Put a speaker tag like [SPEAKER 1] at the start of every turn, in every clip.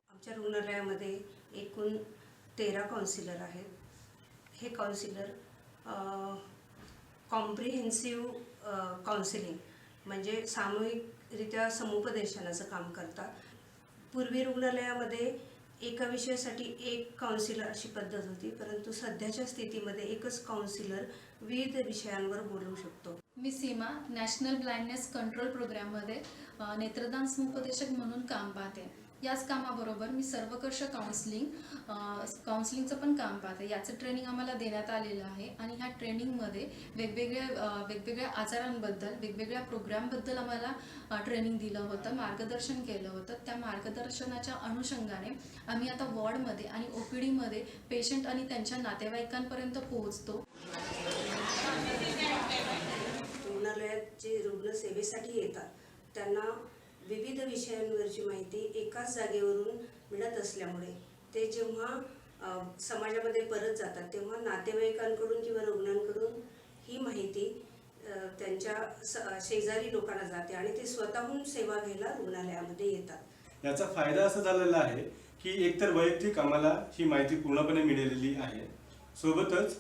[SPEAKER 1] आमच्या रुग्णालयामध्ये एकूण 13 काउन्सिलर आहेत. हे काउन्सिलर कॉम्प्रिहेन्सिव्ह काउन्सिलिंग म्हणजे सामूहिकरित्या समुपदेशनाचं काम करतात. पूर्वी रुग्णालयामध्ये एका विषयासाठी एक काउन्सिलर अशी पद्धत होती, परंतु सध्याच्या स्थितीमध्ये एकच काउन्सिलर विविध विषयांवर बोलू शकतो.
[SPEAKER 2] मी सीमा नॅशनल ब्लाइंडनेस कंट्रोल प्रोग्राममध्ये नेत्रदान समुपदेशक म्हणून काम पाहते. याच कामाबरोबर मी सर्वकष काउन्सिलिंगचं पण काम पाहते. याचं ट्रेनिंग आम्हाला देण्यात आलेलं आहे आणि ह्या ट्रेनिंगमध्ये वेगवेगळ्या आजारांबद्दल वेगवेगळ्या प्रोग्रामबद्दल आम्हाला ट्रेनिंग दिलं होतं, मार्गदर्शन केलं होतं. त्या मार्गदर्शनाच्या अनुषंगाने आम्ही आता वॉर्डमध्ये आणि OPDमध्ये पेशंट आणि त्यांच्या नातेवाईकांपर्यंत पोहोचतो.
[SPEAKER 1] रुग्णालयात जे रुग्ण सेवेसाठी येतात त्यांना विविध विषयांवरची माहिती एकाच जागेवरून मिळत असल्यामुळे ते जेव्हा समाजामध्ये परत जातात तेव्हा नातेवाईकांकडून किंवा रुग्णांकडून ही माहिती त्यांच्या शेजारी लोकांना जाते आणि ते स्वतःहून सेवा घ्यायला रुग्णालयामध्ये येतात.
[SPEAKER 3] याचा फायदा असा झालेला आहे की एकतर वैयक्तिक आम्हाला ही माहिती पूर्णपणे मिळालेली आहे. सोबतच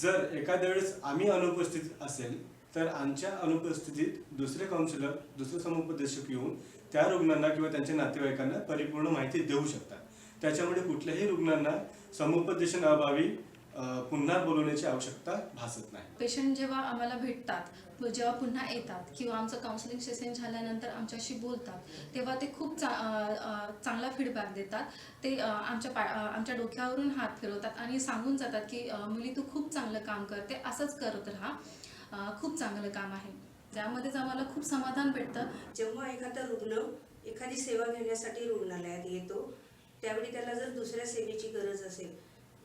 [SPEAKER 3] जर एखाद्या वेळेस आम्ही अनुपस्थित असेल तर आमच्या अनुपस्थितीत दुसरे काउन्सिलर, दुसरे समुपदेशक येऊन त्या रुग्णांना किंवा त्यांच्या नातेवाईकांना परिपूर्ण माहिती देऊ शकतात. त्याच्यामुळे कुठल्याही रुग्णांना समुपदेशनाअभावी पुन्हा बोलवण्याची आवश्यकता भासत नाही.
[SPEAKER 2] पेशंट जेव्हा आम्हाला भेटतात, जेव्हा पुन्हा येतात किंवा आमचं काउन्सिलिंग सेशन झाल्यानंतर आमच्याशी बोलतात, तेव्हा ते खूप चांगला फीडबॅक देतात. ते आमच्या डोक्यावरून हात फिरवतात आणि सांगून जातात की मुली तू खूप चांगलं काम करते, असंच करत राहा, खूप चांगलं काम आहे. त्यामध्येच आम्हाला खूप समाधान भेटतं.
[SPEAKER 1] जेव्हा एखादा रुग्ण एखादी सेवा घेण्यासाठी रुग्णालयात येतो त्यावेळी त्याला जर दुसऱ्या सेवेची गरज असेल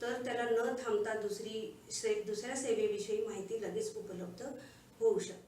[SPEAKER 1] तर त्याला न थांबता दुसऱ्या सेवेविषयी माहिती लगेच उपलब्ध होऊ शकते.